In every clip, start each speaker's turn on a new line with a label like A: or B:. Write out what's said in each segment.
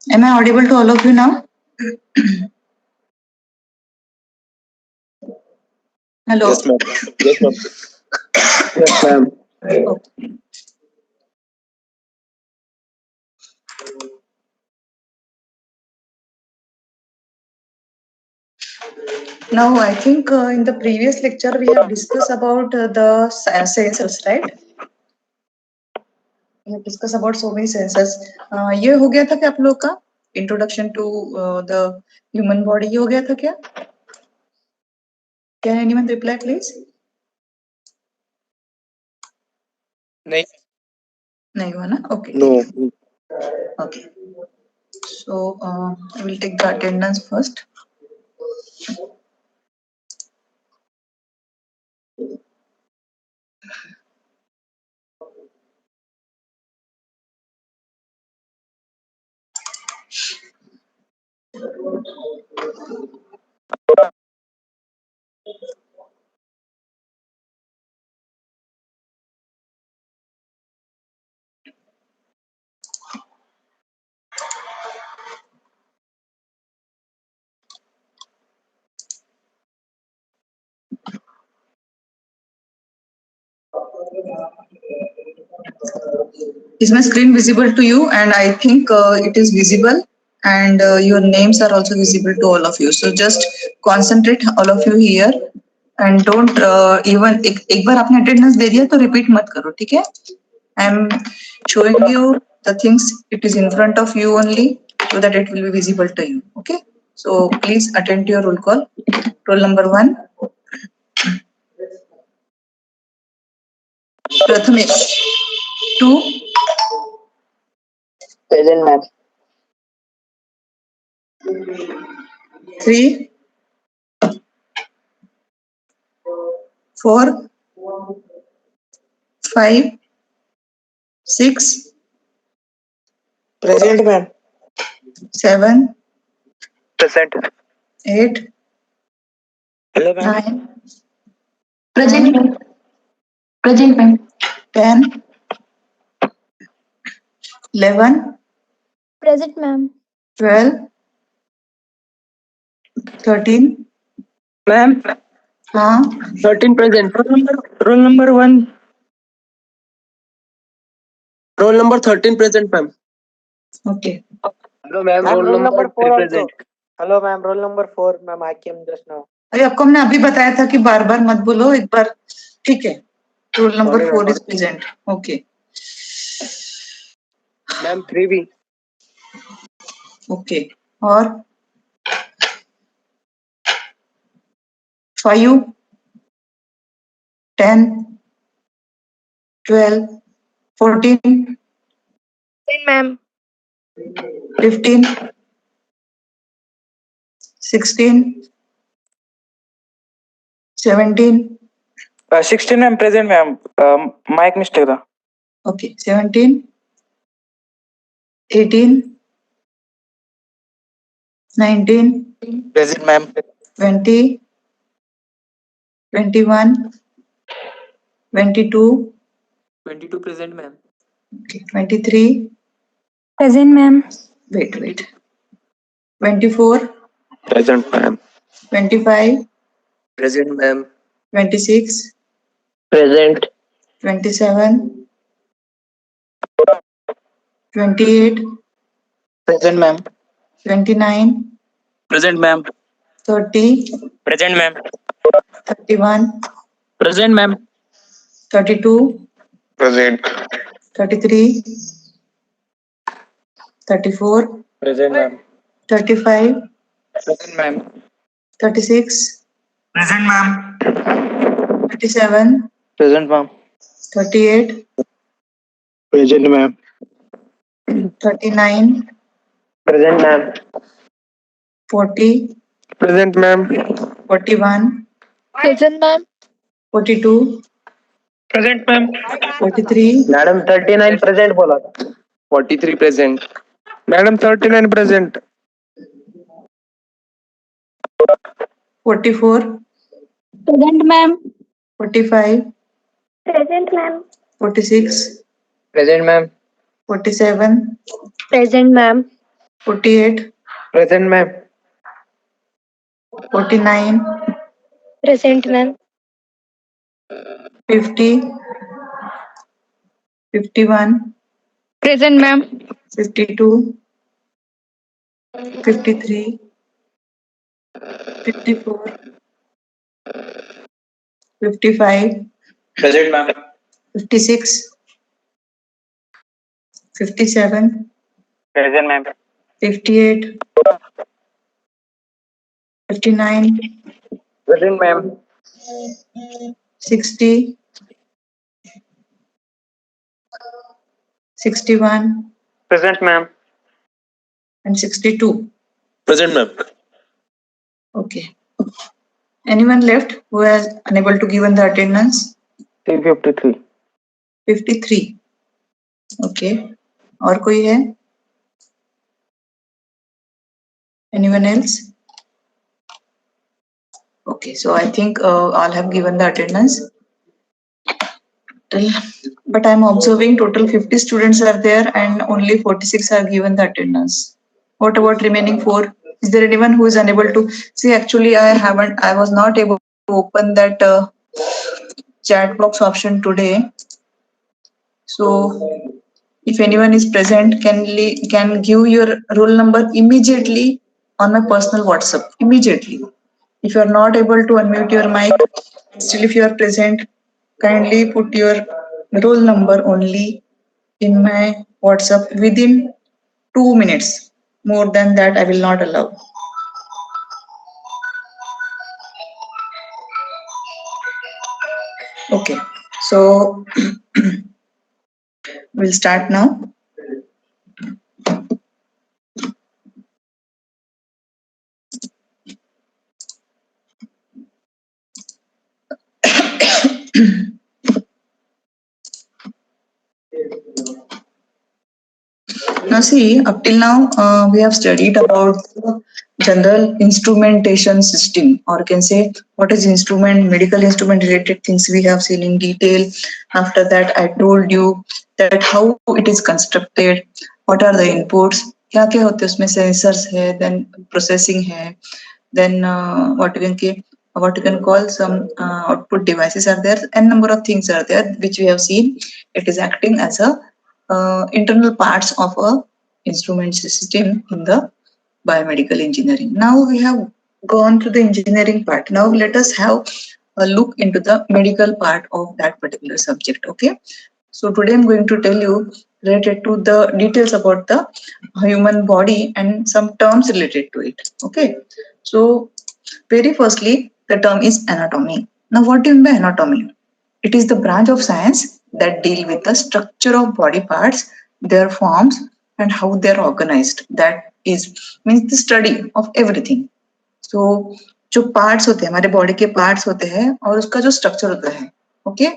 A: Am I audible to all of you now? Hello.
B: Yes, ma'am. Yes, ma'am. Yes, ma'am.
A: Okay. Now, I think in the previous lecture we have discussed about the sensors, right? We have discussed about so many sensors. ये हो गया था क्या आप लोग का introduction to the human body ये हो गया था क्या? Can anyone reply, please?
B: नहीं.
A: नहीं हुआ ना? Okay.
B: No.
A: Okay. So I will take the attendance first. Is my screen visible to you? And I think it is visible, and your names are also visible to all of you. So just concentrate, all of you here, and don't even एक बार आपने attendance दे दिया तो repeat मत करो, ठीक है? I am showing you the things. It is in front of you only, so that it will be visible to you. Okay? So please attend to your roll call. Roll number 1. Prathamesh. 2.
B: Present, ma'am.
A: 3. 4. 5. 6.
B: Present, ma'am.
A: 7.
B: Present.
A: 8.
B: Hello, ma'am.
A: 9.
C: Present, ma'am. Present, ma'am.
A: 10. 11.
C: Present, ma'am.
A: 12. 13.
B: Ma'am.
A: हाँ
B: 13 present. Roll number 1. Roll number 13 present, ma'am.
A: okay.
B: Hello, ma'am.
D: Ma'am,
B: Roll number 4
D: also.
B: present.
D: Hello, ma'am. Roll number 4, ma'am. I came just now.
A: अरे आपको हमने अभी बताया था कि बार बार मत बोलो एक बार ठीक है roll number
B: Sorry,
A: 4
B: ma'am.
A: Is present okay
B: Ma'am, 3B.
A: Okay और 5 10 12 14
C: Present, ma'am.
A: 15 16 17
E: 16 ma'am, present ma'am. Mic mistake था.
A: okay 17 18 19
E: Present ma'am.
A: 20 21 22
E: 22 present ma'am.
A: okay 23
C: Present, ma'am.
A: wait 24
B: Present, ma'am.
A: 25
B: Present, ma'am.
A: 26
B: Present.
A: 27 28
E: Present ma'am.
A: 29
E: Present ma'am.
A: 30
E: Present ma'am.
A: 31
E: Present ma'am.
A: 32
B: Present.
A: 33 34
E: Present ma'am.
A: 35
E: Present ma'am.
A: 36
E: Present ma'am.
A: 37
E: Present ma'am.
A: 38
B: Present, ma'am.
A: 39
B: Present, ma'am.
A: 40
B: Present, ma'am.
A: 41
C: Present, ma'am.
A: 42
B: Present, ma'am.
A: 43
B: Madam, 39 present बोला था. 43 present. Madam, 39 present.
A: 44
C: Present, ma'am.
A: 45
C: Present, ma'am.
A: 46
B: Present, ma'am.
A: 47
C: Present, ma'am.
A: 48,
B: Present, ma'am.
A: 49,
C: Present, ma'am.
A: 50, 51,
C: Present, ma'am.
A: 52, 53, 54, 55,
E: Present, ma'am.
A: 56, 57,
E: Present, ma'am.
A: 58, 59,
B: Present, ma'am.
A: 60, 61,
B: Present, ma'am.
A: and 62.
B: Present, ma'am.
A: Okay. Anyone left who has unable to give in the attendance?
B: 353.
A: 53. Okay. और कोई है? Anyone else? Okay, so I think all have given the attendance. But I'm observing total 50 students are there and only 46 have given the attendance. What about remaining 4? Is there anyone who is unable to see? Actually, I was not able to open that chat box option today. So if anyone is present, can give your roll number immediately on my personal WhatsApp. Immediately. If you are not able to unmute your mic, still if you are present, kindly put your roll number only in my WhatsApp within 2 minutes. More than that, I will not allow. Okay, so we'll start now. Now see, up till now, we have studied about the general instrumentation system, or you can say what is instrument, medical instrument related things we have seen in detail. After that, I told you that how it is constructed, what are the inputs, क्या क्या होते हैं उसमें sensors है, then processing है, then what you can call some output devices are there, and number of things are there which we have seen. It is acting as a internal parts of a instrument system in the biomedical engineering. Now we have gone to the engineering part. Now let us have a look into the medical part of that particular subject. Okay. So today I'm going to tell you related to the details about the human body and some terms related to it. Okay. So very firstly, the term is anatomy. Now what do you mean by anatomy? It is the branch of science that deal with the structure of body parts, their forms, and how they are organized. That is means the study of everything. So जो parts होते हैं हमारे body के parts होते हैं और उसका जो स्ट्रक्चर होता है, ओके,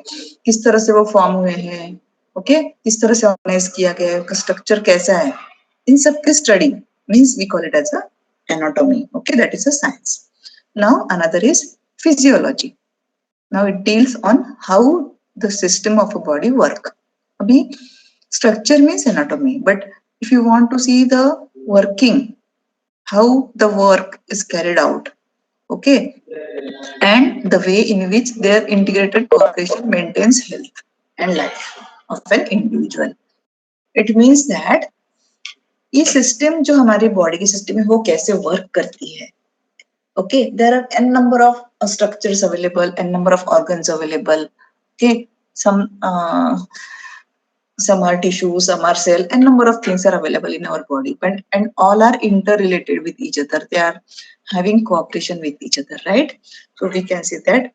A: किस तरह से वो फॉर्म हुए हैं, ओके, किस तरह से ऑर्गेनाइज किया गया है, उसका स्ट्रक्चर कैसा है, इन सब की study means we call it as a anatomy. Okay, that is a science. Now another is physiology. Now it deals on how the system of a body work. Abhi structure means anatomy, but if you want to see the working, how the work is carried out, okay, and the way in which their integrated cooperation maintains health and life of an individual. It means that ये system जो हमारी body की system है वो कैसे work करती है. Okay, there are n number of structures available, n number of organs available. Okay, some are tissue, some are cell, n number of things are available in our body, but and all are interrelated with each other. They are having cooperation with each other, right? So we can say that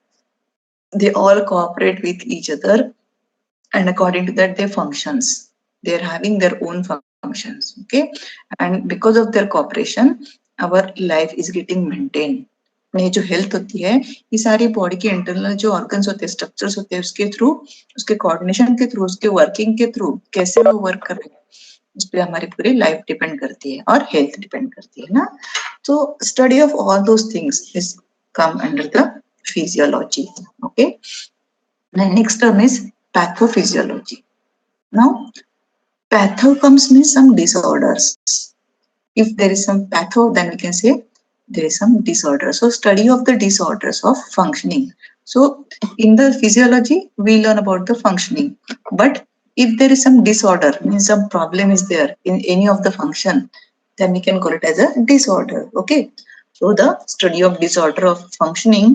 A: they all cooperate with each other, and according to that, they functions. They are having their own functions. Okay, and because of their cooperation, our life is getting maintained. ये जो health होती है ये सारी body के internal जो organs होते हैं, स्ट्रक्चर्स होते हैं, उसके थ्रू, उसके कोऑर्डिनेशन के थ्रू, उसके वर्किंग के थ्रू कैसे वो वर्क कर रहे हैं उस पर हमारी पूरी लाइफ डिपेंड करती है और हेल्थ डिपेंड करती है ना. तो study of all those things is come under the physiology. Okay, next term is pathophysiology. Now patho comes means some disorders. If there is some patho, then we can say there is some disorder. So study of the disorders of functioning. So in the physiology, we learn about the functioning. But if there is some disorder, means some problem is there in any of the function, then we can call it as a disorder. Okay. So the study of disorder of functioning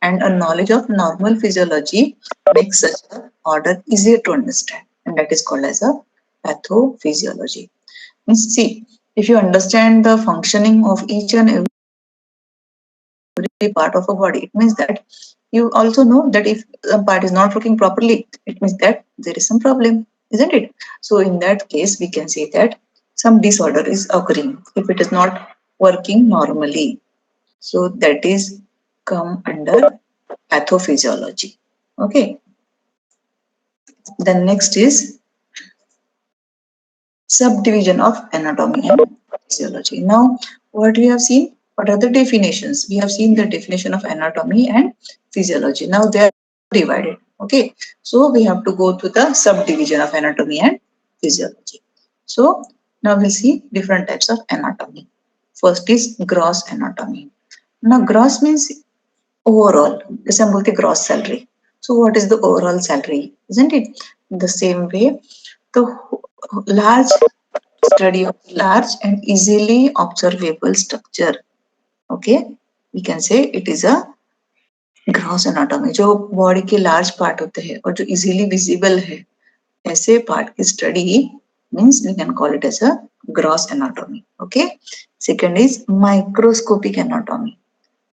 A: and a knowledge of normal physiology makes such an order easier to understand, and that is called as a pathophysiology. Means see, if you understand the functioning of each and every part of a body, it means that you also know that if a part is not working properly, it means that there is some problem, isn't it? So in that case, we can say that some disorder is occurring if it is not working normally. So that is come under pathophysiology. Okay. Then next is subdivision of anatomy and physiology. Now, what we have seen? What are the definitions? We have seen the definition of anatomy and physiology. Now they are divided. Okay. So we have to go to the subdivision of anatomy and physiology. So now we'll see different types of anatomy. First is gross anatomy. Now gross means overall. जैसे हम बोलते gross salary. So what is the overall salary? Isn't it? The same way, the large study of large and easily observable structure. Okay, we can say it is a gross anatomy. जो body के large part होते हैं और जो easily visible है, ऐसे part की study means we can call it as a gross anatomy. Okay. Second is microscopic anatomy.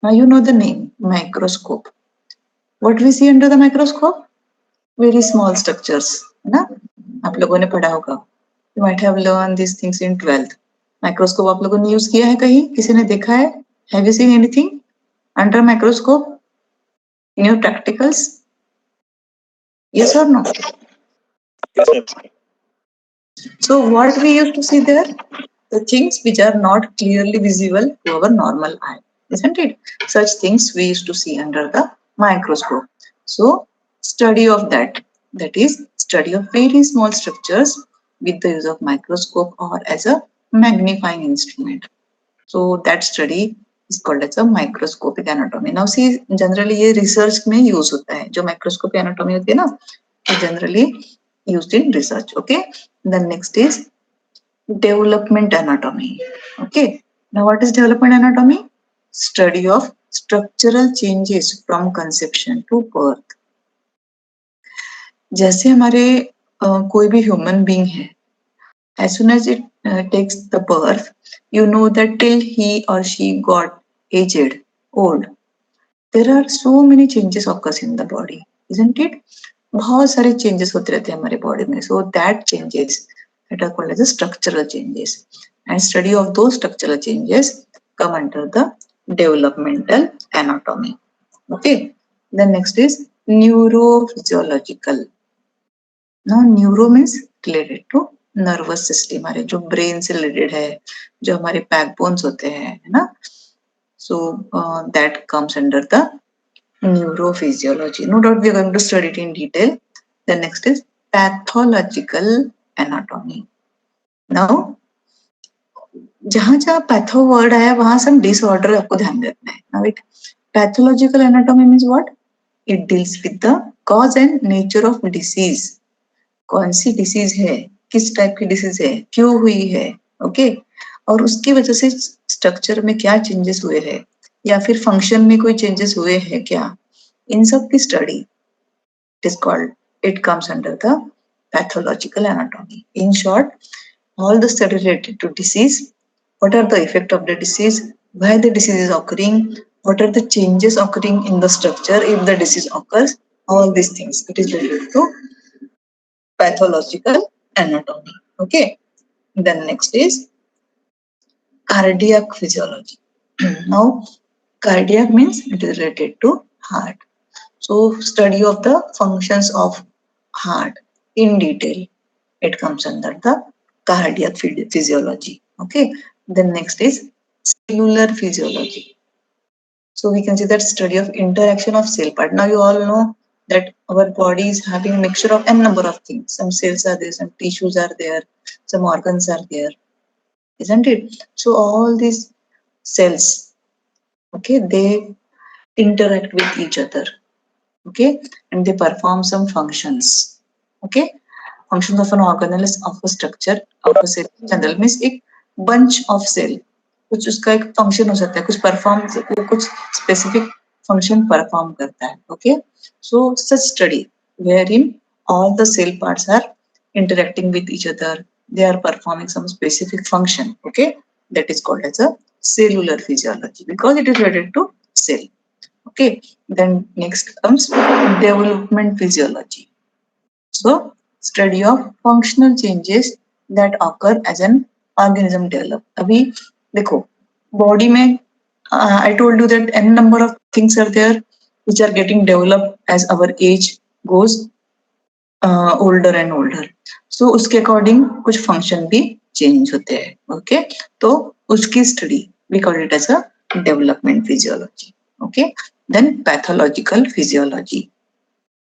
A: Now you know the name microscope. What we see under the microscope? Very small structures. है ना? आप लोगों ने पढ़ा होगा. You might have learned these things in 12th. Microscope आप लोगों ने यूज किया है कहीं? किसी ने देखा है? Have you seen anything under microscope in your practicals? Yes or no?
E: Yes, ma'am.
A: So what we used to see there? The things which are not clearly visible to our normal eye, isn't it? Such things we used to see under the microscope. So study of that is study of very small structures with the use of microscope or as a magnifying instrument. So that study is called as a microscopic anatomy. Now see, generally ये research में use होता है. जो microscopic anatomy होती है ना, generally used in research. Okay. Then next is development anatomy. Okay. Now what is development anatomy? Study of structural changes from conception to birth. जैसे हमारे कोई भी human being है, as soon as it takes the birth, you know that till he or she got aged, old, there are so many changes occurs in the body, isn't it? बहुत सारे changes होते रहते हैं हमारे body में. So that changes that are called as the structural changes, and study of those structural changes come under the developmental anatomy. Okay. Then next is neurophysiological. Now neuro means related to nervous system हमारे जो brain से related है, जो हमारे backbones होते हैं, है ना? So that comes under the neurophysiology. No doubt we are going to study it in detail. The next is pathological anatomy. Now जहां जहां पैथो वर्ड आया वहां से हम डिसऑर्डर आपको ध्यान रखना है. Now it pathological anatomy means what? It deals with the cause and nature of disease. कौन सी डिसीज है, किस टाइप की डिसीज है, क्यों हुई है, ओके, और उसकी वजह से स्ट्रक्चर में क्या चेंजेस हुए हैं या फिर फंक्शन में कोई चेंजेस हुए हैं क्या, इन सब की study it is called, it comes under the pathological anatomy. In short, all the study related to disease, what are the effect of the disease, why the disease is occurring, what are the changes occurring in the structure if the disease occurs, all these things it is related to pathological anatomy. Okay. Then next is cardiac physiology. Now cardiac means it is related to heart. So study of the functions of heart in detail, it comes under the cardiac physiology. Okay. Then next is cellular physiology. So we can see that study of interaction of cell part. Now you all know that our body is having a mixture of n number of things. Some cells are there, some tissues are there, some organs are there. isn't it? So all these cells, okay, they interact with each other, okay, and they perform some functions, okay. Functions of an organelle is of a structure of a cell general means एक bunch of cell, कुछ उसका एक function हो सकता है, कुछ perform कुछ specific function perform करता है, okay. So such study wherein all the cell parts are interacting with each other, they are performing some specific function, okay, that is called as a cellular physiology because it is related to cell, okay. Then next comes development physiology. So study of functional changes that occur as an organism develop. अभी देखो body में I told you that n number of things are there which are getting developed as our age goes older and older. So उसके according कुछ function भी change होते हैं, okay. तो उसकी study we call it as a development physiology, okay. Then pathological physiology,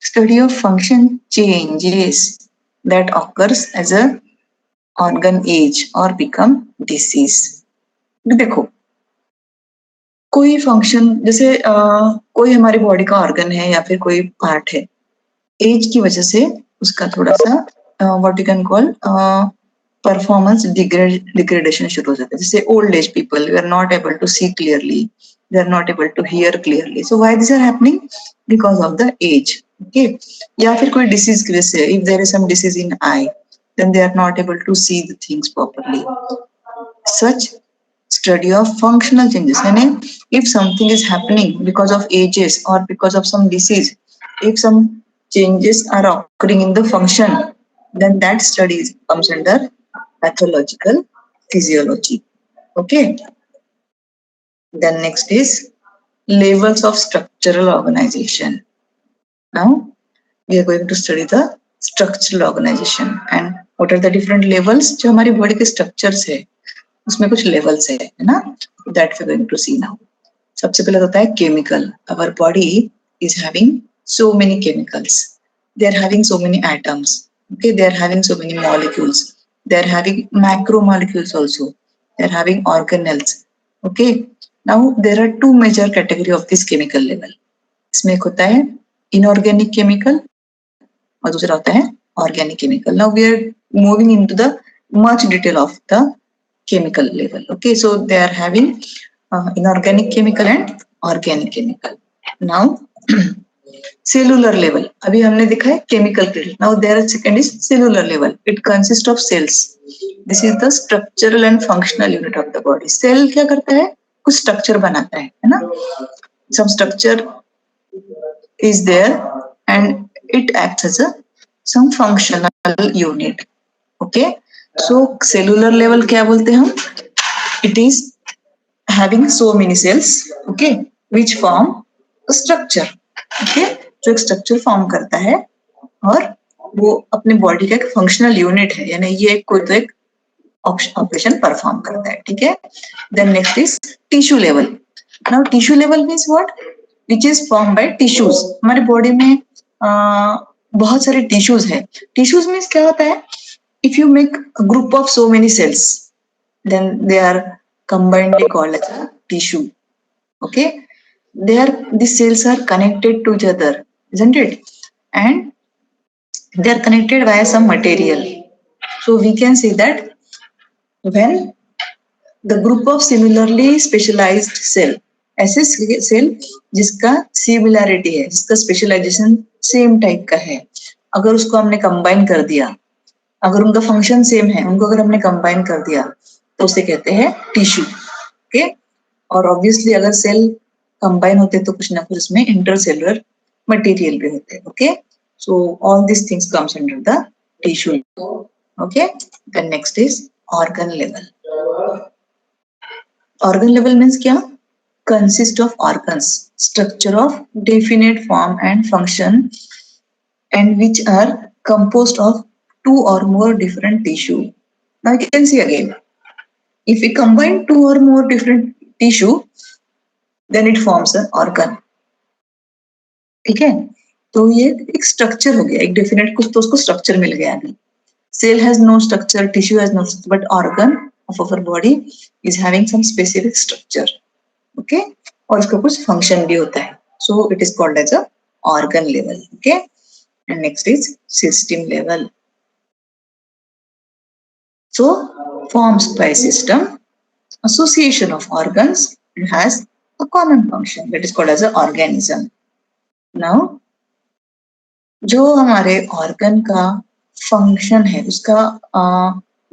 A: study of function changes that occurs as a organ age or become disease. देखो कोई function जैसे कोई हमारी बॉडी का ऑर्गन है या फिर कोई पार्ट है, एज की वजह से उसका थोड़ा सा what you can call performance degradation शुरू हो जाता है. जैसे old age people we are not able to see clearly, they are not able to hear clearly. So why these are happening? Because of the age, okay. या फिर कोई disease की वजह से, if there is some disease in eye, then they are not able to see the things properly. Such study of functional changes, यानी if something is happening because of ages or because of some disease, if some changes are occurring in the function, then that study comes under pathological physiology, okay. Then next is levels of structural organization. Now we are going to study the structural organization and what are the different levels. जो हमारी body के structures है उसमें कुछ levels है ना, that we are going to see now. सबसे पहले होता है chemical. Our body is having so many chemicals, they are having so many atoms, okay, they are having so many molecules, they are having macromolecules also, they are having organelles, okay. Now there are two major category of this chemical level. इसमें एक होता है inorganic chemical और दूसरा होता है organic chemical. Now we are moving into the much detail of the chemical level, okay. So they are having inorganic chemical and organic chemical. Now cellular level अभी हमने देखा है chemical level. Now there is second is cellular level. It consists of cells. This is the structural and functional unit of the body. Cell क्या करता है, कुछ structure बनाता है ना. Some structure is there and it acts as a some functional unit, okay. So cellular level क्या बोलते हैं हम, it is having so many cells, okay, which form a structure, okay. जो एक स्ट्रक्चर फॉर्म करता है और वो अपने बॉडी का एक फंक्शनल यूनिट है, यानी ये कोई तो एक ऑपरेशन परफॉर्म करता है, ठीक है. Then next is tissue level. Now tissue level means what, which is form by tissues. हमारी बॉडी में बहुत सारे टिश्यूज है. टिश्यूज मींस क्या होता है, if you make a group of so many cells then they are combinedly called as a tissue, okay. These cells are connected to each other, isn't it, and they are connected via some material. So we can say that when the group of similarly specialized cell, ऐसे cell जिसका similarity है, जिसका specialisation same type का है, अगर उसको हमने combine कर दिया, अगर उनका फंक्शन सेम है, उनको अगर हमने कंबाइन कर दिया तो उसे कहते हैं टिश्यू, ओके. और ऑब्वियसली अगर सेल कंबाइन होते तो कुछ ना कुछ इसमें इंटरसेलुलर मटेरियल भी होते हैं, okay. So all this things comes under the tissue, okay. Then next is organ level. Organ level means क्या, consist of organs, structure of definite form and function, and which are composed of two or more different tissue. Now you can see again, if we combine two or more different tissue, then it forms an organ, ठीक है. तो ये एक structure हो गया, एक definite कुछ तो उसको स्ट्रक्चर मिल गया. अभी cell has no structure, tissue has no structure, but organ of our body is having some specific structure. Okay, और उसका कुछ function भी होता है. So it is called as a organ level. Okay, and next is system level. So forms by system, association of organs, and has a common function that is called as an organism. Now जो हमारे organ का function है उसका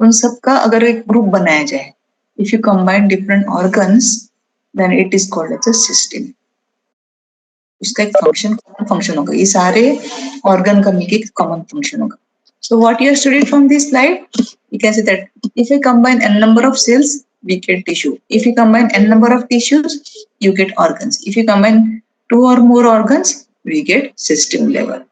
A: उन सब का अगर एक ग्रुप बनाया जाए, if you combine different organs then it is called as a system. उसका एक फंक्शन होगा, ये सारे ऑर्गन का मिलके एक कॉमन फंक्शन होगा. So what you have studied from this slide, you can say that if you combine n number of cells, we get tissue. If you combine n number of tissues, you get organs. If you combine 2 or more organs, we get system level.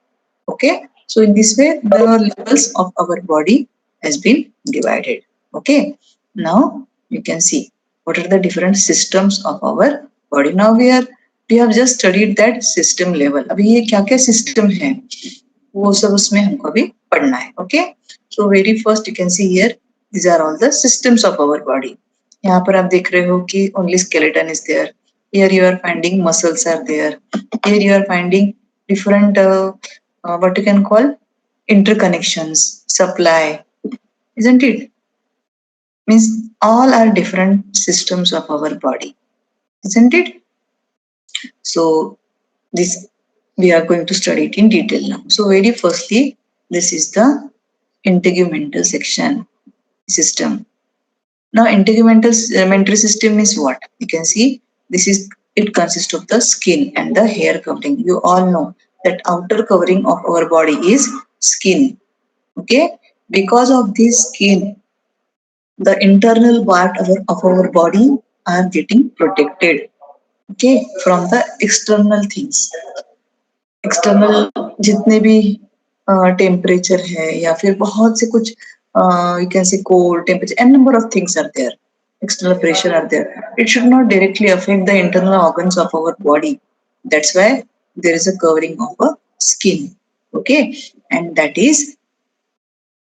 A: Okay, so in this way the levels of our body has been divided. Okay, now you can see what are the different systems of our body. Now we have just studied that system level. अभी ये क्या क्या system है वो सब उसमें हमको अभी पढ़ना है. Okay, so very first you can see here these are all the systems of our body. यहाँ पर आप देख रहे हो कि only skeleton is there. Here you are finding muscles are there. Here you are finding different what you can call interconnections, supply, isn't it? Means all are different systems of our body, isn't it? So this we are going to study it in detail now. So very firstly, this is the integumental section system. Now integumental system is what? You can see this is, it consists of the skin and the hair covering. You all know that outer covering of our body is skin. Okay, because of this skin the internal part of our body are getting protected, okay, from the external things. External जितने भी temperature है या फिर बहुत से कुछ you can say cold temperature and number of things are there, external pressure are there, it should not directly affect the internal organs of our body. That's why there is a covering of a skin. Okay, and that is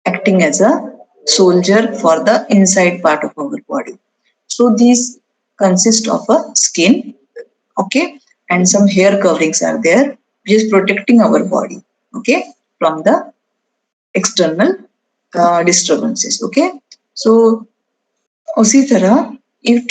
A: acting as a soldier for the inside part of our body. So these consist of a skin, okay, and some hair coverings are there which is protecting our body, okay, from the external disturbances. Okay, so उसी तरह if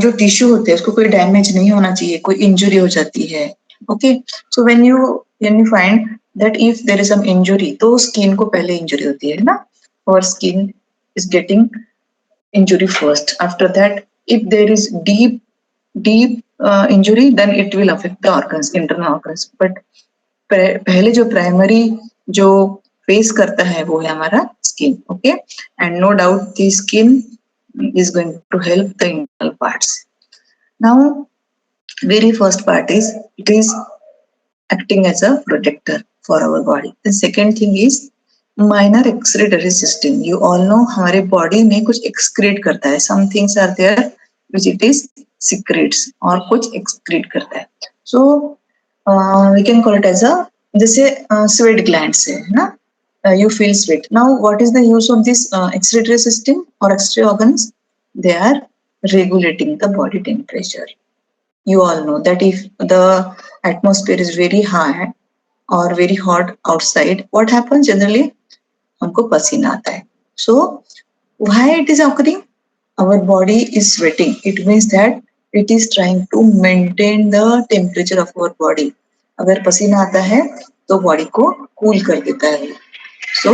A: जो tissue होते हैं उसको कोई damage नहीं होना चाहिए, कोई इंजुरी हो जाती है. Okay, so when you find that if there is some injury तो स्किन को पहले इंजुरी होती है ना, और skin is getting injury first. After that if there is deep injury then it will affect the organs, internal organs. But पहले जो primary जो फेस करता है वो है हमारा skin. Okay, and no doubt the skin is going to help the internal parts. Now very first part is it is acting as a protector for our body. The second thing is minor excretory system. You all know हमारे body में कुछ excrete करता है. Some things are there which it is secretes और कुछ excrete करता है. So we can call it as a जैसे sweat glands है ना, you feel sweat. Now what is the use of this excretory system or excretory organs? They are regulating the body temperature. You all know that if the atmosphere is very high or very hot outside, what happens generally? हमको पसीना आता है. So why it is occurring? Our body is sweating. It means that it is trying to maintain the temperature of our body. अगर पसीना आता है तो body को कूल कर देता है. So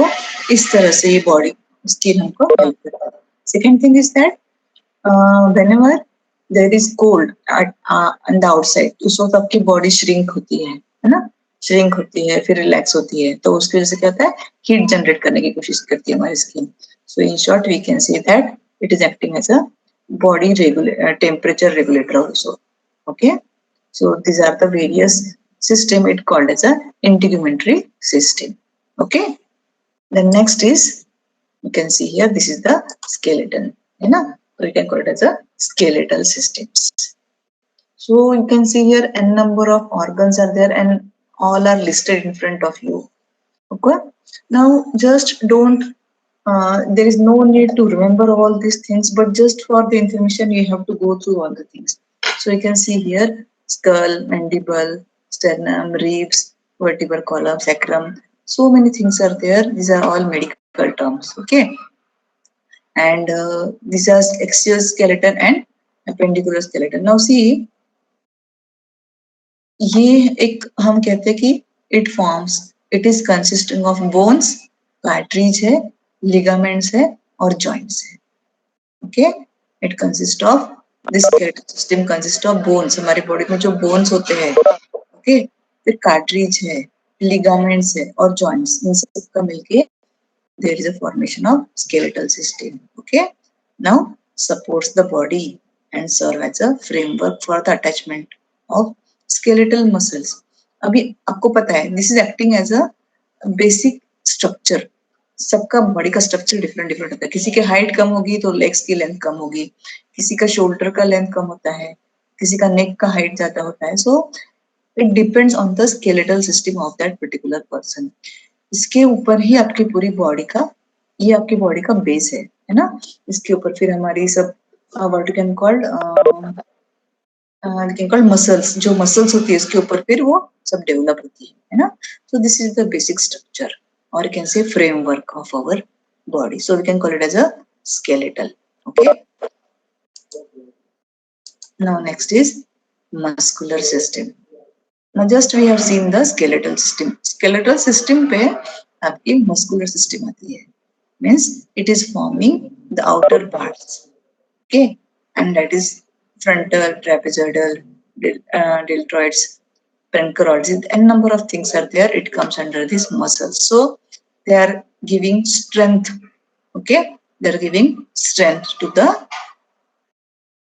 A: इस तरह से ये बॉडी स्किन हमको हेल्प करता है. Second thing is that whenever there is cold on the outside, उस वक्त आपकी बॉडी श्रिंक होती है ना, श्रिंक होती है फिर रिलैक्स होती है, तो उसकी वजह से क्या होता है, हीट जनरेट करने की कोशिश करती है हमारी skin. So in short we can say that it is acting as a body temperature regulator also. Okay, so these are the various system it called as a integumentary system. Okay, then next is you can see here this is the skeleton, है ना, so you can call it as a skeletal systems. So you can see here n number of organs are there and all are listed in front of you. Okay, now just don't there is no need to remember all these things, but just for the information you have to go through all the things. So you can see here skull, mandible, sternum, ribs, vertebral column, sacrum. So many things are there. These are all medical terms. Okay. And these are axial skeleton and appendicular skeleton. Now see, ये एक हम कहते हैं कि it forms, it is consisting of bones, cartilage है, ligaments है और joints है. Okay, it consists of this skeletal system consists of bones. हमारे बॉडी में जो bones होते हैं, okay, फिर cartilage है, ligaments है और joints. इन सब का मिलके there is a formation of skeletal system. Okay, now supports the body and serve as a framework for the attachment of skeletal muscles. अभी आपको पता है this is acting as a basic structure. सबका body का structure different different होता है. किसी की हाइट कम होगी तो लेग्स की लेंथ कम होगी, किसी का शोल्डर का लेंथ कम होता है, किसी का नेक का हाइट ज्यादा होता है. So it depends on the skeletal system of that particular person. इसके ऊपर ही आपकी पूरी बॉडी का, ये आपकी बॉडी का बेस है ना. इसके ऊपर फिर हमारी सब what you can called muscles, जो मसल्स होती है इसके ऊपर फिर वो सब डेवलप होती है ना. So this is the basic structure or you can say framework of our body. So we can call it as a skeletal. Okay. Now next is muscular system. Now just we have seen the skeletal system. Skeletal system पे आपकी muscular system आती है. Means it is forming the outer parts. Okay. And that is frontal, trapezoidal, deltoids, pancreas. N number of things are there. It comes under these muscles. So they are giving strength. Okay, they are giving strength to the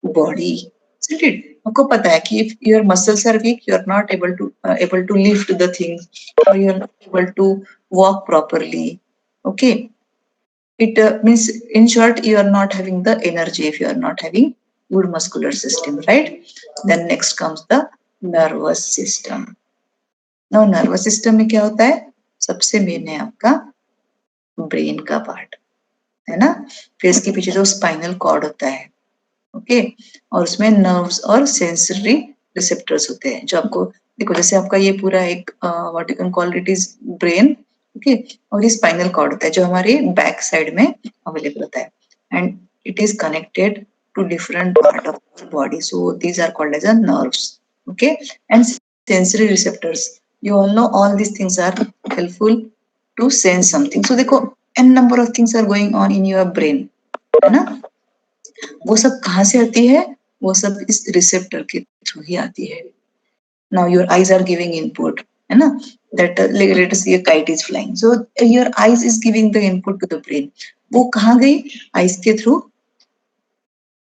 A: body. Isn't it? आपको पता है कि if your muscles are weak, you are not able to lift the things, or you are not able to walk properly. Okay, it means in short you are not having the energy if you are not having good muscular system, right? Then next comes the nervous system. Now nervous system में क्या होता है? सबसे main है आपका brain का part, है ना. फिर इसके पीछे जो स्पाइनल कॉर्ड होता है, ओके, और उसमें नर्व्स और सेंसरी रिसेप्टर्स होते हैं. जो आपको देखो, जैसे आपका ये पूरा एक what you can call it is brain, okay, और ये स्पाइनल कॉर्ड होता है जो हमारे बैक साइड में अवेलेबल होता है. And it is connected to different part of body. So these are called as a nerves. Okay, and sensory receptors, you all know all these things are helpful to sense something. So देखो n number of things are going on in your brain, है ना. वो सब कहाँ से आती है? वो सब इस रिसेप्टर के थ्रू ही आती है. Now your eyes are giving input, है ना. That let us see a kite is flying. So your eyes is giving the input to the brain. वो कहाँ गई? eyes के थ्रू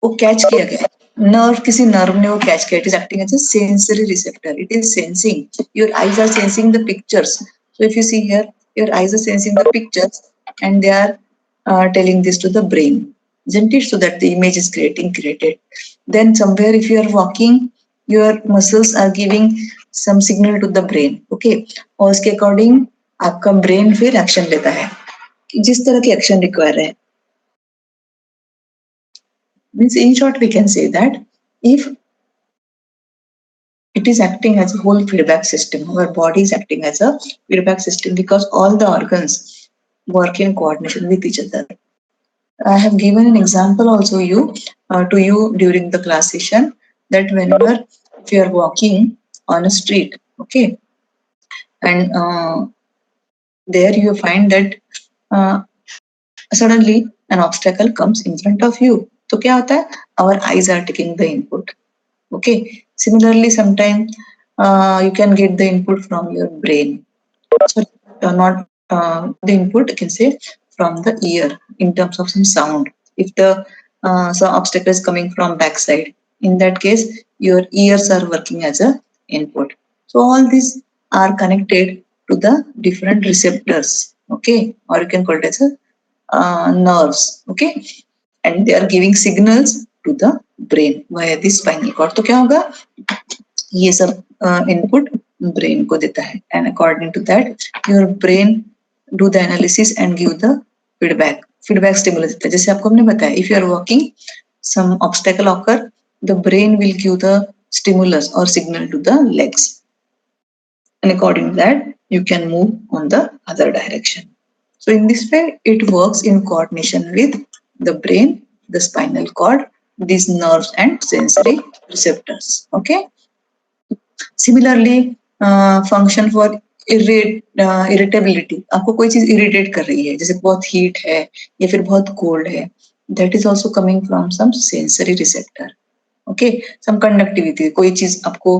A: वो कैच किया गया. Nerve, किसी nerve ने वो कैच किया. It is acting as a sensory receptor. It is sensing. Your eyes are sensing the pictures. So if you see here, your eyes are sensing the pictures and they are telling this to the brain, isn't it? So that the image is created. Then somewhere if you are walking, your muscles are giving some signal to the brain. Okay, और उसके according आपका brain फिर action लेता है जिस तरह की action require है. Means in short we can say that if it is acting as a whole feedback system, our body is acting as a feedback system because all the organs work in coordination with each other. I have given an example also to you during the class session that whenever if you are walking on a street, okay, and there you find that suddenly an obstacle comes in front of you. तो क्या होता है? Our eyes are taking the input. Okay. Similarly, sometimes you can get the input from your brain. So not the input, you can say from the ear in terms of some sound. If the some obstacle is coming from backside, in that case, your ears are working as a input. So all these are connected to the different receptors. Okay, or you can call it as a nerves. Okay. And they are giving signals to the brain via the spinal cord. तो क्या होगा? ये सब input brain को देता है, and according to that your brain do the analysis and give the feedback feedback stimulus देता है, जैसे आपको हमने बताया if you are working some obstacle occur, the brain will give the stimulus or signal to the legs, and according to that you can move on the other direction. So in this way it works in coordination with the brain, the spinal cord, these nerves and sensory receptors. Okay. Similarly, function for irritability. आपको कोई चीज irritate कर रही है, जैसे बहुत heat है या फिर बहुत कोल्ड है, that is also coming from some sensory receptor. Okay, some conductivity, कोई चीज आपको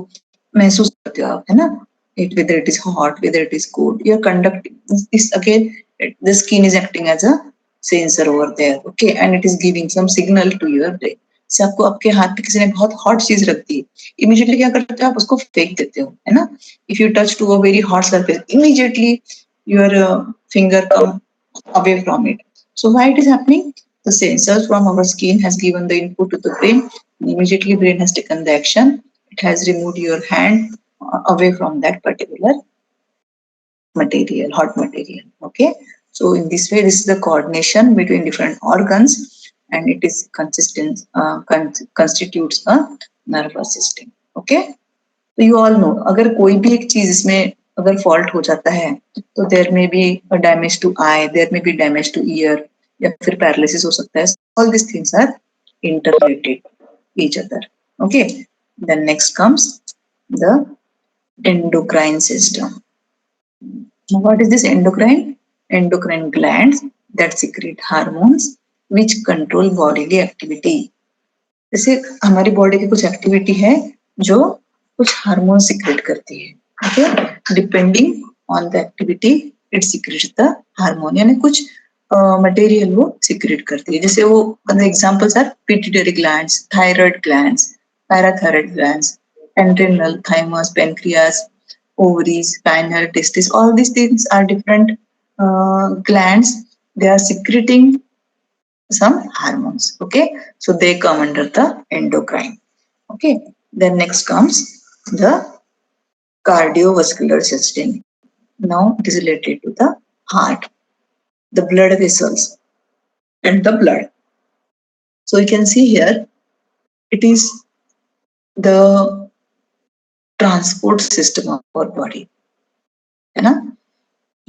A: महसूस करते हो आप, है ना, whether it is hot, whether it is cold, your conducting this again, the skin is acting as a sensor over there. Okay, and it is giving some signal to your brain. से आपको आपके हाथ पे किसी ने बहुत hot चीज रख दी, इमीडिएटली क्या करते हो आप, उसको फेंक देते हो, है ना. If you touch to a very hot surface, immediately your finger come away from it. So why it is happening? The sensors from our skin has given the input to the brain. Immediately brain has taken the action. It has removed your hand away from that particular material, hot material. Okay. So in this way, this is the coordination between different organs, and it is constitutes a nervous system. Okay. तो you all know, अगर कोई भी एक चीज इसमें अगर fault हो जाता है तो there may be damage to eye, there may be damage to ear, या फिर पैरालिसिस हो सकता है. All this things are interrelated each other. Okay. Then next comes the endocrine system. What is this endocrine? Endocrine glands that secrete hormones which control bodily activity. जैसे हमारी body की कुछ activity है जो कुछ हार्मोन सिक्रेट करती है. Okay, depending on the activity it secretes the hormone, यानी कुछ मटेरियल वो सिक्रेट करती है. जैसे वो examples are pituitary glands, thyroid glands, parathyroid glands, adrenal, thymus, pancreas, ovaries, spinal, testis. All these things are different glands. They are secreting some hormones. Okay, so they come under the endocrine. Okay, then next comes the cardiovascular system. Now it is related to the heart, the blood vessels and the blood. So you can see here it is the transport system of our body, है ना.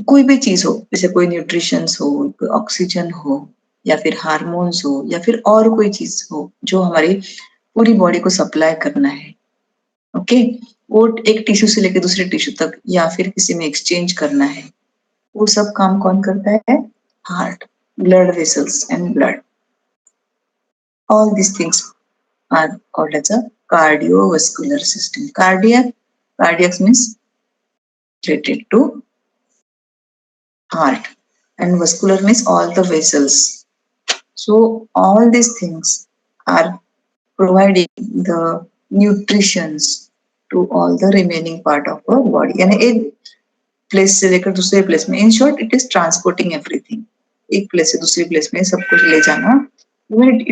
A: कोई भी चीज हो, जैसे कोई nutritions हो, कोई ऑक्सीजन हो, या फिर हार्मोन्स हो, या फिर और कोई चीज हो जो हमारी पूरी बॉडी को सप्लाई करना है. ओके, वो एक टिश्यू से लेकर दूसरे टिश्यू तक या फिर किसी में एक्सचेंज करना है, वो सब काम कौन करता है? Heart, blood vessels and blood. All this things are called as a cardiovascular system. Cardiac means related to heart, and vascular means all the vessels. So all these things are providing the nutritions to all the remaining part of our body. यानी एक place से लेकर दूसरे place में, in short it is transporting everything. एक place से दूसरी place में सब कुछ ले जाना.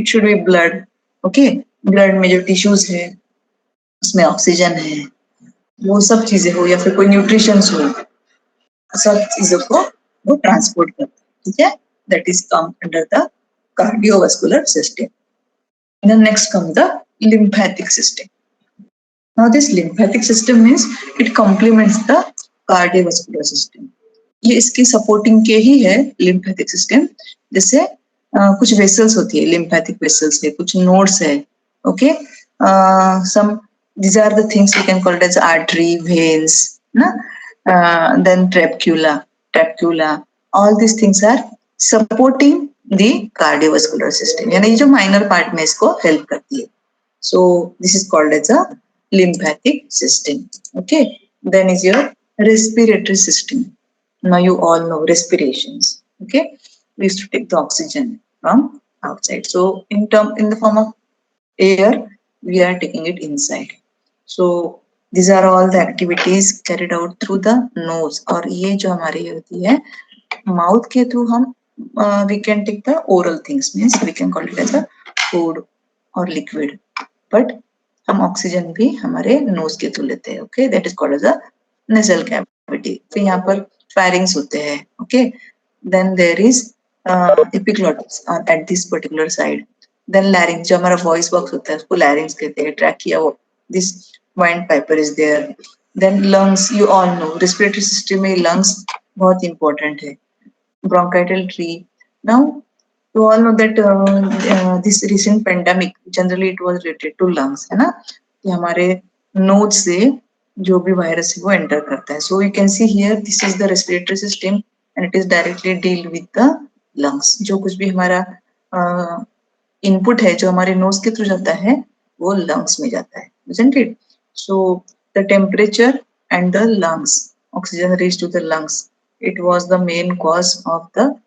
A: It should be blood. Okay, blood में जो टिश्यूज है उसमें ऑक्सीजन है, वो सब चीजें हो, या फिर कोई न्यूट्रिशंस हो, सब चीजों को वो ट्रांसपोर्ट करता है. ठीक है, that is come under the cardiovascular system. Then next come the lymphatic system. Now this lymphatic system means it complements the cardiovascular system. ये इसकी सपोर्टिंग के ही है lymphatic system. जैसे कुछ वेसल्स होती है, lymphatic vessels है, कुछ नोड्स है. Okay, some these are the things we can call it as artery, veins, na? Then trabecula. All these things are supporting the cardiovascular system. यानी ये जो minor part में इसको help करती है. So this is called as a lymphatic system. Okay, then is your respiratory system. Now you all know respirations. Okay, we used to take the oxygen from outside. So in the form of air, we are taking it inside. So these are all the activities carried out through the nose. और ये जो हमारी होती है mouth के through हम we can take the oral things, means we can call it as a food or liquid, but हम oxygen भी हमारे नोज के थ्रू लेते हैं. Okay, that is called as a nasal cavity. तो यहाँ पर pharynx होते हैं. ओके, then there is epiglottis at this particular side. Then larynx, जो हमारा voice box होता है उसको larynx कहते हैं. Trachea, this windpiper is there. Then lungs, you all know, respiratory system में lungs बहुत important है. Bronchial tree. Now you all know that this recent pandemic generally it was related to lungs, है ना? कि हमारे nose से जो भी virus है वो enter करता है. So you can see here this is the respiratory system and it is directly deal with the lungs. जो कुछ भी हमारा input है जो हमारे nose के through जाता है वो lungs में जाता है, isn't it? So the temperature and the lungs, oxygen reached to the lungs. It was the main cause of the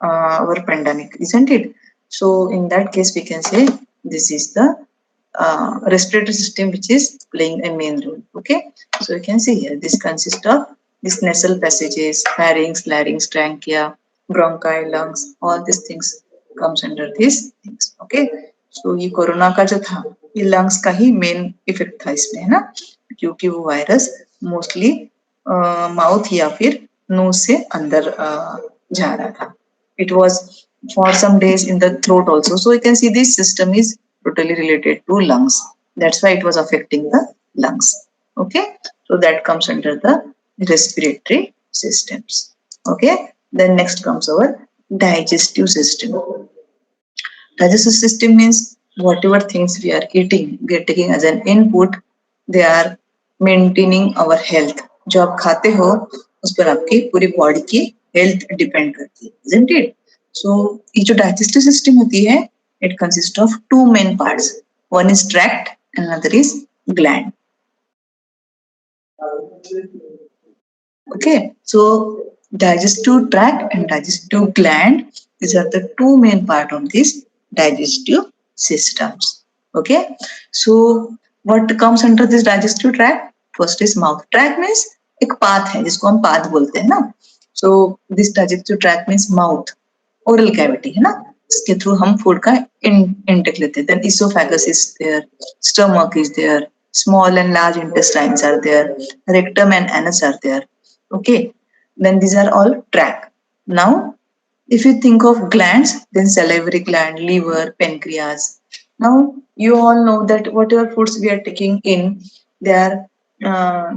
A: our pandemic, isn't it? So in that case, we can say this is the respiratory system which is playing a main role. Okay, so you can see here this consists of these nasal passages, pharynx, larynx, trachea, bronchi, lungs. All these things comes under these things. Okay, so ये corona का जो था ये lungs का ही main effect था इसमें, है ना? क्योंकि वो वायरस मोस्टली माउथ या फिर नोज से अंदर जा रहा था. It was for some days in the throat also. So you can see this system is totally related to lungs. That's why it was affecting the lungs. Okay, so that comes under the respiratory systems. Okay, then next comes our digestive system. Digestive system means whatever things we are eating, we are taking as an input, they are maintaining our health. जो आप खाते हो उस पर आपकी पूरी body की health depend करती है, isn't it? So ये जो digestive system होती है, it consists of two main parts. One is tract and another is gland. Okay, so digestive tract and digestive gland, these are the two main part of this digestive systems. Okay, so what comes under this digestive tract? First is mouth. Tract means एक path है जिसको हम path बोलते हैं ना. So this digestive tract means mouth, oral cavity है ना, इसके through हम food का intake लेते हैं. Then esophagus is there, stomach is there, small and large intestines are there, rectum and anus are there. Okay, then these are all tract. Now if you think of glands, then salivary gland, liver, pancreas. Now you all know that whatever foods we are taking in, they are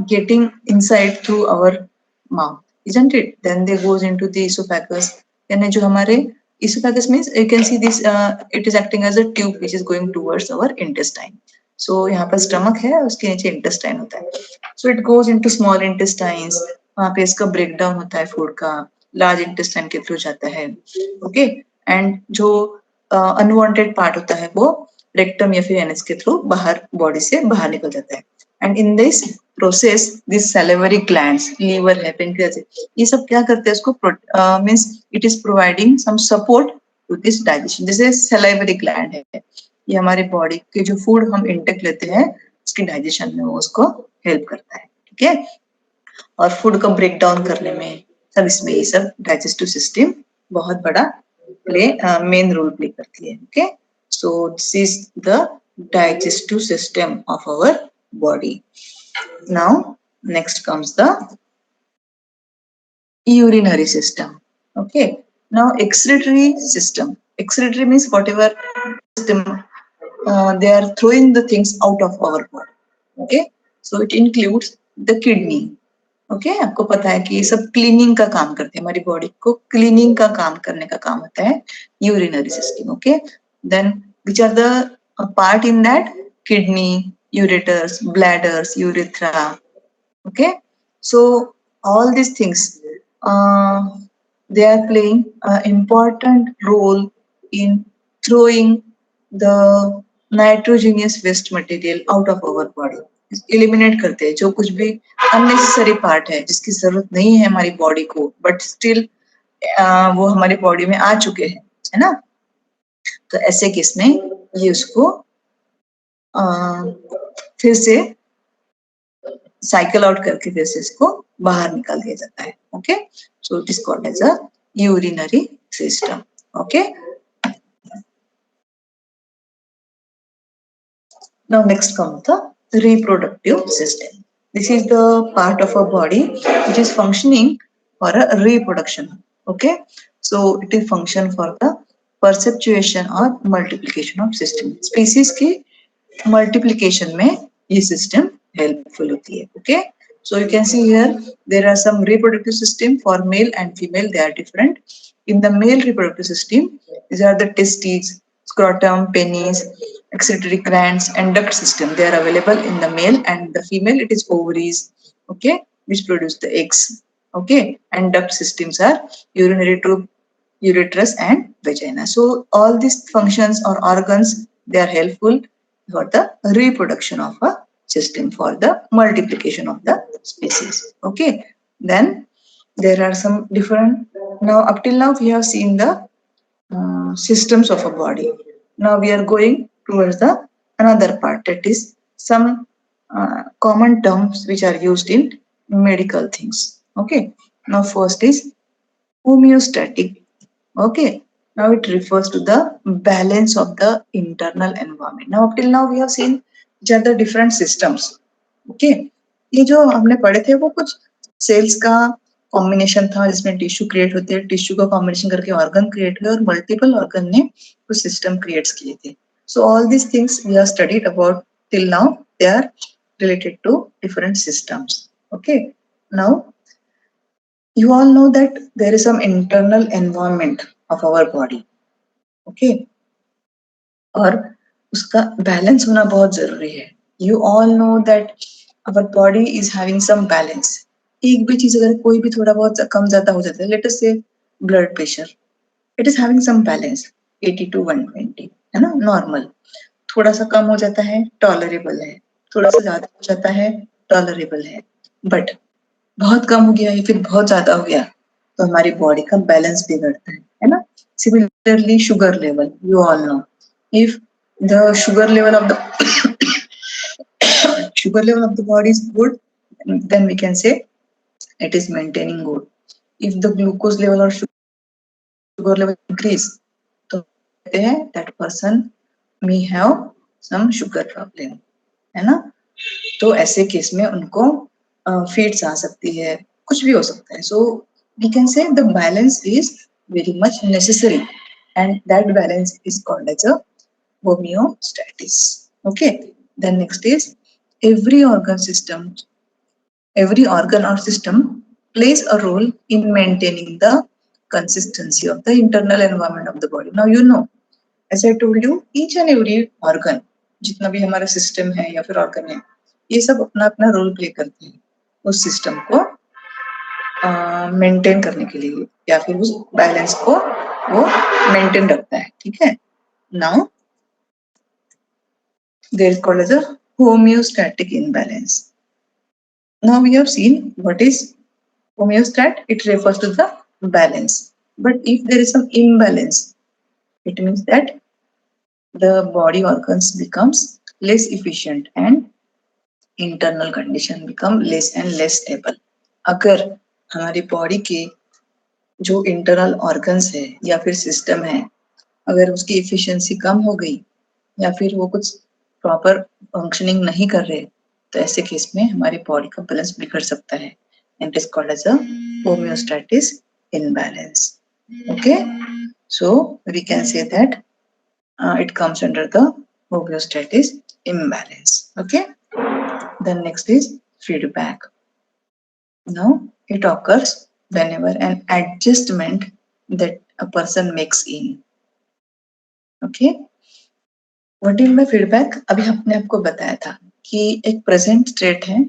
A: getting inside through our mouth, isn't it? Then they goes into the esophagus. Then जो हमारे esophagus means you can see this, it is acting as a tube which is going towards our intestine. So यहाँ पर stomach है, उसके नीचे intestine होता है. So it goes into small intestines. वहाँ पे इसका breakdown होता है food का, large intestine के through जाता है. Okay, and जो unwanted part होता है वो rectum या फिर anus के through बाहर body से बाहर निकल जाता है. And in this process, these salivary glands, liver है, pancreas है, ये सब क्या करते हैं? उसको means it is providing some support to this digestion. जैसे salivary gland है, ये हमारे body के जो food हम intake लेते हैं उसकी digestion में वो उसको help करता है. ठीक है, और food का breakdown करने में सब इसमें ये सब digestive system बहुत बड़ा main role play करती है. Okay, so this is the digestive system of our body. Now next comes the urinary system. Okay, now excretory system. Excretory means whatever system they are throwing the things out of our body. Okay, so it includes the kidney. Okay, आपको पता है कि ये सब cleaning का काम करते हैं, हमारी बॉडी को क्लीनिंग का काम करने का काम होता है urinary system. Okay, then which are the part in that? Kidney, ureters, bladders, urethra. Okay, so all these things they are playing an important role in throwing the nitrogenous waste material out of our body. Eliminate करते हैं जो कुछ भी unnecessary part है जिसकी जरूरत नहीं है हमारी बॉडी को, बट स्टिल वो हमारी बॉडी में आ चुके हैं, है ना? तो ऐसे केस में ये उसको फिर से साइकिल आउट करके फिर से इसको बाहर निकाल दिया जाता है. Okay, so it is called as a urinary system. Okay, now next comes the reproductive system. This is the part of our body which is functioning for a reproduction. Okay, so it is function for the perceptuation or multiplication of system. Species की multiplication में ये system helpful होती है. Okay, so you can see here there are some reproductive system for male and female. They are different. In the male reproductive system, these are the testes, scrotum, penis, excretory glands, and duct system. They are available in the male, and the female it is ovaries. Okay, which produce the eggs. Okay, and duct systems are urinary tube, ureterus, and vagina. So all these functions or organs they are helpful for the reproduction of a system, for the multiplication of the species. Okay, then there are some different. Now up till now we have seen the systems of a body. Now we are going towards the another part, that is some common terms which are used in medical things. Okay, now first is homeostatic. Okay, now it refers to the balance of the internal environment. Now up till now we have seen which are the different systems. Okay, ये जो हमने पढ़े थे वो कुछ sales का combination था जिसमें टिश्यू क्रिएट होते हैं, टिश्यू का कॉम्बिनेशन करके ऑर्गन क्रिएट हुए और मल्टीपल ऑर्गन ने कुछ सिस्टम क्रिएट्स किए थे. So all this things we are studied about till now, they are related to different systems. Okay, now you all know that there is some internal environment of our body. Okay, और उसका balance होना बहुत जरूरी है. You all know that our body is having some balance. एक भी चीज अगर कोई भी थोड़ा बहुत कम ज्यादा हो जाता है, let us say blood pressure, it is having some balance 80 to 120, है ना, नॉर्मल. थोड़ा सा कम हो जाता है टॉलरेबल है, थोड़ा सा ज्यादा हो जाता है टॉलरेबल है, बट बहुत कम हो गया या फिर बहुत ज्यादा हो गया तो हमारी बॉडी का बैलेंस बिगड़ता है ना. Similarly sugar level, you all know, if the sugar level of the sugar level of the body is good, then we can say it is maintaining good. If the glucose level or sugar level increase, तो कहते हैं that person may have some sugar problem, है ना. तो ऐसे case में उनको feeds आ सकती है, कुछ भी हो सकता है. So we can say the balance is very much necessary, and that balance is called as a homeostasis. Okay, then next is every organ or system plays a role in maintaining the consistency of the internal environment of the body. Now you know, as I told you, each and every organ, जितना भी हमारा system है या फिर organ है, ये सब अपना अपना रोल प्ले करते हैं उस सिस्टम को मेंटेन करने के लिए या फिर उस बैलेंस को वो मेंटेन रखता है. ठीक है. Now there is called as a homeostatic imbalance. Now we have seen what is homeostat. It refers to the balance. But if there is some imbalance, it means that the body organs becomes less efficient and internal condition become less and less stable. अगर हमारी body के जो internal organs है या फिर system है, अगर उसकी एफिशिएंसी कम हो गई या फिर वो कुछ प्रॉपर फंक्शनिंग नहीं कर रहे, तो ऐसे केस में हमारी बॉडी का बैलेंस बिगड़ सकता है. And it is called as a homeostasis imbalance. Okay, so we can say that it comes under the homeostasis imbalance. Okay, then next is feedback. Now it occurs whenever an adjustment that a person makes in. Okay, what is my feedback. अभी हमने आपको बताया था कि एक present state है,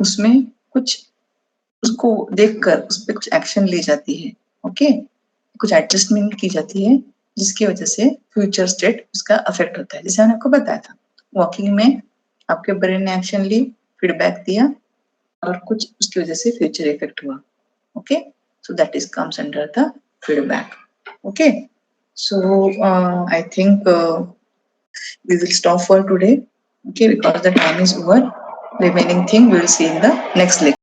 A: उसमें कुछ उसको देखकर उस पर कुछ एक्शन ली जाती है. ओके, कुछ एडजस्टमेंट की जाती है जिसकी वजह से फ्यूचर स्टेट उसका अफेक्ट होता है. जैसे मैंने आपको बताया था, वॉकिंग में आपके ब्रेन ने एक्शन ली, फीडबैक दिया और कुछ उसकी वजह से फ्यूचर इफेक्ट हुआ. Okay, so that is comes under the feedback. Okay, so I think we will stop for today. Okay, because the time is over. Remaining thing we will see in the next lecture.